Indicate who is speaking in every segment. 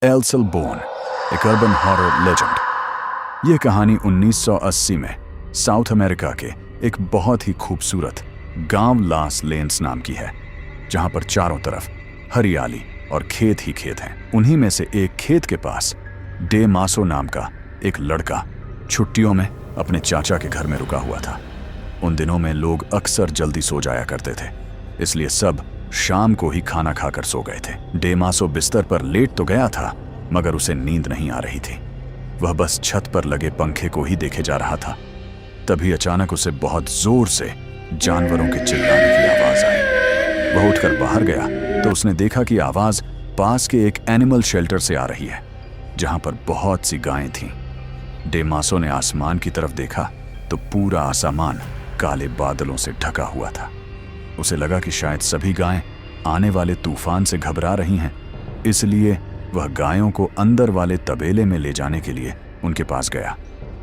Speaker 1: एल्सल bone, एक urban horror legend. यह कहानी 1980 में साउथ अमेरिका के एक बहुत ही खूबसूरत गांव लास लेन्स नाम की है, जहां पर चारों तरफ हरियाली और खेत ही खेत हैं। उन्हीं में से एक खेत के पास डे मासो नाम का एक लड़का छुट्टियों में अपने चाचा के घर में रुका हुआ था। उन दिनों में लोग अक्सर जल्दी सो जाया करते थे, इसलिए सब शाम को ही खाना खाकर सो गए थे। डे मासो बिस्तर पर लेट तो गया था, मगर उसे नींद नहीं आ रही थी। वह बस छत पर लगे पंखे को ही देखे जा रहा था। तभी अचानक उसे बहुत जोर से जानवरों के चिल्लाने की आवाज आई। वह उठकर बाहर गया तो उसने देखा कि आवाज पास के एक एनिमल शेल्टर से आ रही है, जहां पर बहुत सी गायें थीं। डे मासो ने आसमान की तरफ देखा तो पूरा आसमान काले बादलों से ढका हुआ था। उसे लगा कि शायद सभी गायें आने वाले तूफान से घबरा रही हैं, इसलिए वह गायों को अंदर वाले तबेले में ले जाने के लिए उनके पास गया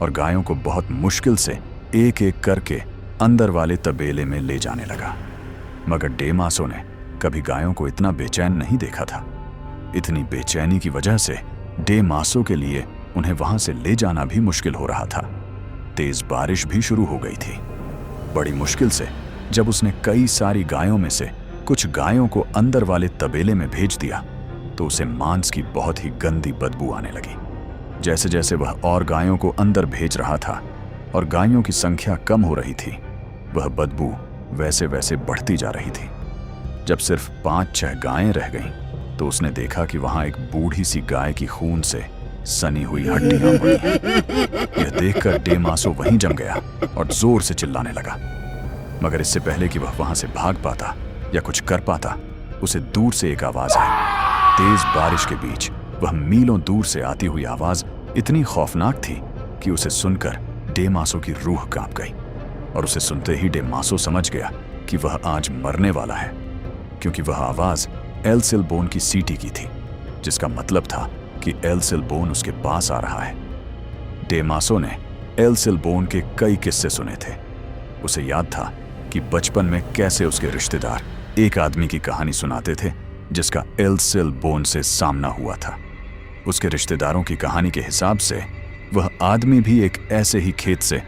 Speaker 1: और गायों को बहुत मुश्किल से एक एक करके अंदर वाले तबेले में ले जाने लगा। मगर डे मासो ने कभी गायों को इतना बेचैन नहीं देखा था। इतनी बेचैनी की वजह से डे मासो के लिए उन्हें वहां से ले जाना भी मुश्किल हो रहा था। तेज बारिश भी शुरू हो गई थी। बड़ी मुश्किल से जब उसने कई सारी गायों में से कुछ गायों को अंदर वाले तबेले में भेज दिया तो उसे मांस की बहुत ही गंदी बदबू आने लगी। जैसे जैसे वह और गायों को अंदर भेज रहा था और गायों की संख्या कम हो रही थी, वह बदबू वैसे वैसे बढ़ती जा रही थी। जब सिर्फ 5-6 गायें रह गईं तो उसने देखा कि वहां एक बूढ़ी सी गाय की खून से सनी हुई हड्डियां पड़ी हैं। यह देखकर डे मासो वहीं जम गया और जोर से चिल्लाने लगा। मगर इससे पहले कि वह वहां से भाग पाता या कुछ कर पाता, उसे दूर से एक आवाज आई। तेज बारिश के बीच वह मीलों दूर से आती हुई आवाज इतनी खौफनाक थी कि उसे सुनकर डे मासो की रूह कांप गई। और उसे सुनते ही डे मासो समझ गया कि वह आज मरने वाला है, क्योंकि वह आवाज एल्सल बोन की सीटी की थी, जिसका मतलब था कि एल्सल बोन उसके पास आ रहा है। डे मासो ने एल्सल बोन के कई किस्से सुने थे। उसे याद था कि बचपन में कैसे उसके रिश्तेदार एक आदमी की कहानी सुनाते थे जिसका एल्सल बोन से सामना हुआ था। उसके रिश्तेदारों की कहानी के हिसाब से वह आदमी भी एक ऐसे ही खेत से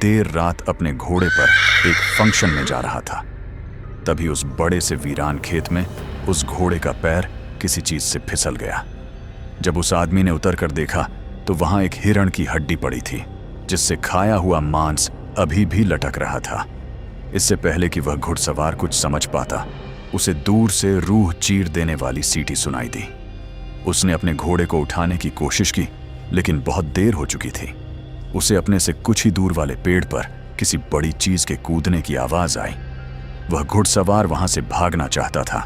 Speaker 1: देर रात अपने घोड़े पर एक फंक्शन में जा रहा था। तभी उस बड़े से वीरान खेत में उस घोड़े का पैर किसी चीज से फिसल गया। जब उस आदमी ने उतर कर देखा तो वहां एक हिरण की हड्डी पड़ी थी, जिससे खाया हुआ मांस अभी भी लटक रहा था। इससे पहले कि वह घुड़सवार कुछ समझ पाता, उसे दूर से रूह चीर देने वाली सीटी सुनाई दी। उसने अपने घोड़े को उठाने की कोशिश की, लेकिन बहुत देर हो चुकी थी। उसे अपने से कुछ ही दूर वाले पेड़ पर किसी बड़ी चीज के कूदने की आवाज आई। वह घुड़सवार वहां से भागना चाहता था,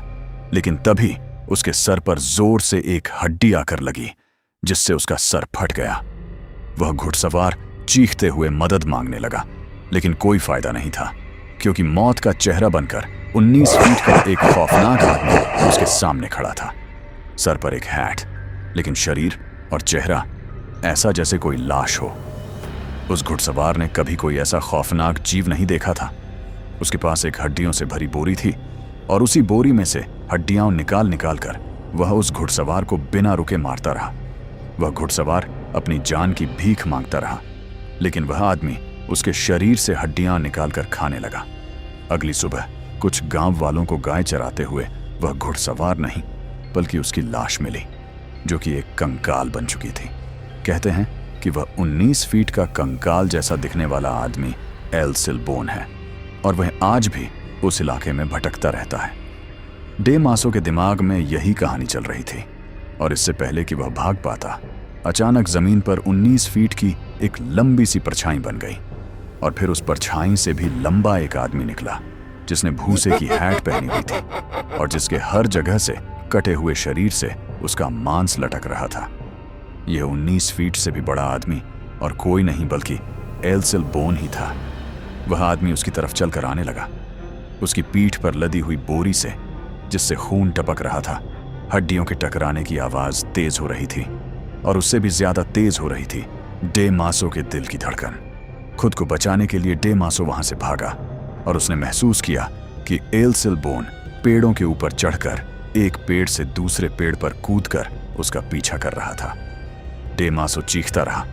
Speaker 1: लेकिन तभी उसके सर पर जोर से एक हड्डी आकर लगी, जिससे उसका सर फट गया। वह घुड़सवार चीखते हुए मदद मांगने लगा, लेकिन कोई फायदा नहीं था, क्योंकि मौत का चेहरा बनकर 19 फीट का एक खौफनाक आदमी उसके सामने खड़ा था। सर पर एक हैट, लेकिन शरीर और चेहरा ऐसा जैसे कोई लाश हो। उस घुड़सवार ने कभी कोई ऐसा खौफनाक जीव नहीं देखा था। उसके पास एक हड्डियों से भरी बोरी थी और उसी बोरी में से हड्डियां निकाल निकाल कर वह उस घुड़सवार को बिना रुके मारता रहा। वह घुड़सवार अपनी जान की भीख मांगता रहा, लेकिन वह आदमी उसके शरीर से हड्डियां निकालकर खाने लगा। अगली सुबह कुछ गांव वालों को गाय चराते हुए वह घुड़सवार नहीं बल्कि उसकी लाश मिली, जो कि एक कंकाल बन चुकी थी। कहते हैं कि वह 19 फीट का कंकाल जैसा दिखने वाला आदमी एल्सल बोन है और वह आज भी उस इलाके में भटकता रहता है। डे मासो के दिमाग में यही कहानी चल रही थी और इससे पहले कि वह भाग पाता, अचानक जमीन पर 19 फीट की एक लंबी सी परछाई बन गई और फिर उस परछाई से भी लंबा एक आदमी निकला, जिसने भूसे की हैट पहनी हुई थी और जिसके हर जगह से कटे हुए शरीर से उसका मांस लटक रहा था। यह 19 फीट से भी बड़ा आदमी और कोई नहीं बल्कि एल्सल बोन ही था। वह आदमी उसकी तरफ चलकर आने लगा। उसकी पीठ पर लदी हुई बोरी से, जिससे खून टपक रहा था, हड्डियों के टकराने की आवाज तेज हो रही थी और उससे भी ज्यादा तेज हो रही थी डे मासो के दिल की धड़कन। खुद को बचाने के लिए डे मासो वहां से भागा और उसने महसूस किया कि एल्सल बोन पेड़ों के ऊपर चढ़कर एक पेड़ से दूसरे पेड़ पर कूदकर उसका पीछा कर रहा था। डेमासो चीखता रहा,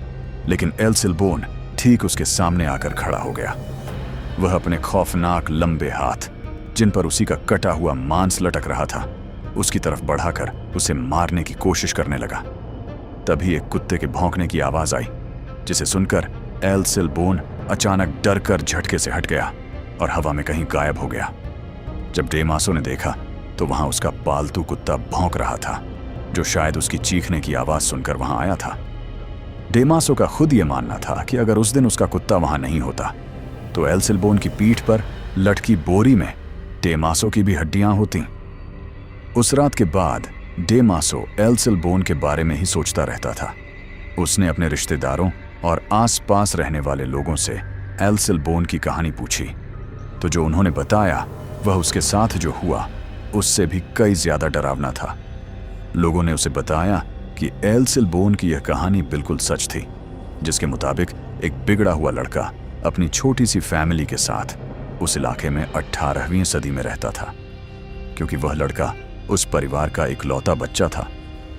Speaker 1: लेकिन एल सिलबोन ठीक उसके सामने आकर खड़ा हो गया। वह अपने खौफनाक लंबे हाथ, जिन पर उसी का कटा हुआ मांस लटक रहा था, उसकी तरफ बढ़ाकर उसे मारने की कोशिश करने लगा। तभी एक कुत्ते के भौंकने की आवाज आई, जिसे सुनकर एल सिलबोन अचानक डरकर झटके से हट गया और हवा में कहीं गायब हो गया। जब डेमासो ने देखा तो वहां उसका पालतू कुत्ता भौंक रहा था, जो शायद उसकी चीखने की आवाज सुनकर वहां आया था। डेमासो का खुद ये मानना था कि अगर उस दिन उसका कुत्ता वहां नहीं होता तो एल सिलबोन की पीठ पर लटकी बोरी में डेमासो की भी हड्डियां होती। उस रात के बाद डेमासो एल सिलबोन के बारे में ही सोचता रहता था। उसने अपने रिश्तेदारों और आसपास रहने वाले लोगों से एल सिलबोन की कहानी पूछी, तो जो उन्होंने बताया वह उसके साथ जो हुआ उससे भी कई ज्यादा डरावना था। लोगों ने उसे बताया कि एल सिलबोन की यह कहानी बिल्कुल सच थी, जिसके मुताबिक एक बिगड़ा हुआ लड़का अपनी छोटी सी फैमिली के साथ उस इलाके में 18वीं सदी में रहता था। क्योंकि वह लड़का उस परिवार का इकलौता बच्चा था,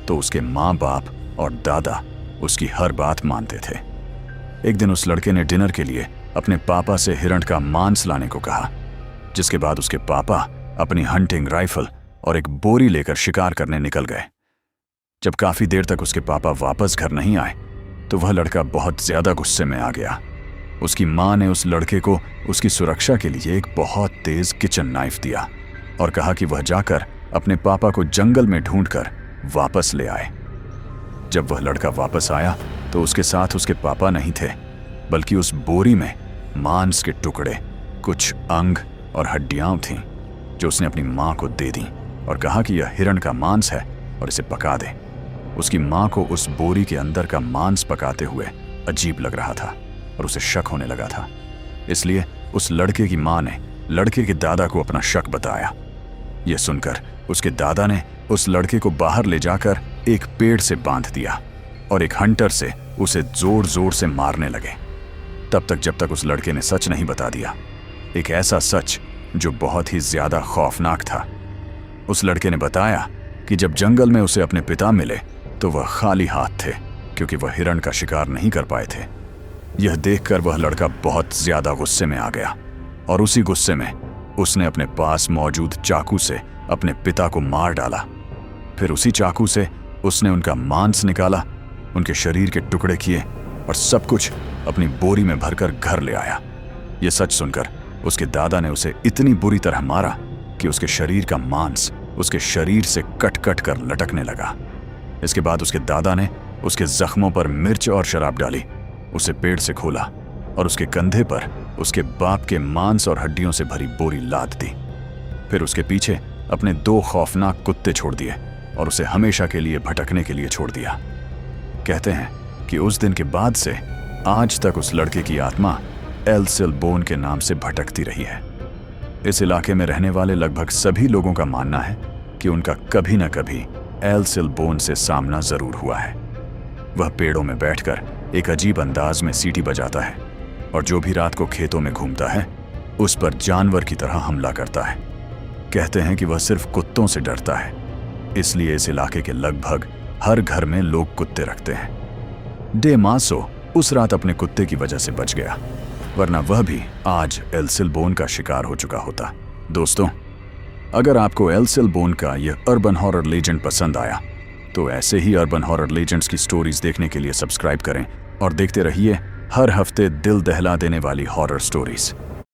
Speaker 1: तो उसके माँ बाप और दादा उसकी हर बात मानते थे। एक दिन उस लड़के ने डिनर के लिए अपने पापा से हिरण का मांस लाने को कहा, जिसके बाद उसके पापा अपनी हंटिंग राइफल और एक बोरी लेकर शिकार करने निकल गए। जब काफी देर तक उसके पापा वापस घर नहीं आए तो वह लड़का बहुत ज्यादा गुस्से में आ गया। उसकी माँ ने उस लड़के को उसकी सुरक्षा के लिए एक बहुत तेज किचन नाइफ दिया और कहा कि वह जाकर अपने पापा को जंगल में ढूंढकर वापस ले आए। जब वह लड़का वापस आया तो उसके साथ उसके पापा नहीं थे, बल्कि उस बोरी में मांस के टुकड़े, कुछ अंग और हड्डियां थीं, जो उसने अपनी माँ को दे दी और कहा कि यह हिरण का मांस है और इसे पका दे। उसकी माँ को उस बोरी के अंदर का मांस पकाते हुए अजीब लग रहा था और उसे शक होने लगा था। इसलिए उस लड़के की माँ ने लड़के के दादा को अपना शक बताया। यह सुनकर उसके दादा ने उस लड़के को बाहर ले जाकर एक पेड़ से बांध दिया और एक हंटर से उसे जोर जोर से मारने लगे, तब तक जब तक उस लड़के ने सच नहीं बता दिया। एक ऐसा सच जो बहुत ही ज्यादा खौफनाक था। उस लड़के ने बताया कि जब जंगल में उसे अपने पिता मिले तो वह खाली हाथ थे, क्योंकि वह हिरण का शिकार नहीं कर पाए थे। यह देखकर वह लड़का बहुत ज्यादा गुस्से में आ गया और उसी गुस्से में उसने अपने पास मौजूद चाकू से अपने पिता को मार डाला। फिर उसी चाकू से उसने उनका मांस निकाला, उनके शरीर के टुकड़े किए और सब कुछ अपनी बोरी में भरकर घर ले आया। यह सच सुनकर उसके दादा ने उसे इतनी बुरी तरह मारा कि उसके शरीर का मांस उसके शरीर से कट कट कर लटकने लगा। इसके बाद उसके दादा ने उसके जख्मों पर मिर्च और शराब डाली, उसे पेड़ से खोला और उसके कंधे पर उसके बाप के मांस और हड्डियों से भरी बोरी लाद दी। फिर उसके पीछे अपने 2 खौफनाक कुत्ते छोड़ दिए और उसे हमेशा के लिए भटकने के लिए छोड़ दिया। कहते हैं कि उस दिन के बाद से आज तक उस लड़के की आत्मा एल सिलबोन के नाम से भटकती रही है। इस इलाके में रहने वाले लगभग सभी लोगों का मानना है कि उनका कभी न कभी एल सिलबोन से सामना जरूर हुआ है। वह पेड़ों में बैठकर एक अजीब अंदाज में सीटी बजाता है और जो भी रात को खेतों में घूमता है उस पर जानवर की तरह हमला करता है। कहते हैं कि वह सिर्फ कुत्तों से डरता है, इसलिए इस इलाके के लगभग हर घर में लोग कुत्ते रखते हैं। डेमासो उस रात अपने कुत्ते की वजह से बच गया, वरना वह भी आज एल सिलबोन का शिकार हो चुका होता। दोस्तों, अगर आपको एल सिलबोन का यह अर्बन हॉरर लेजेंड पसंद आया तो ऐसे ही अर्बन हॉरर लेजेंड्स की स्टोरीज देखने के लिए सब्सक्राइब करें और देखते रहिए हर हफ्ते दिल दहला देने वाली हॉरर स्टोरीज।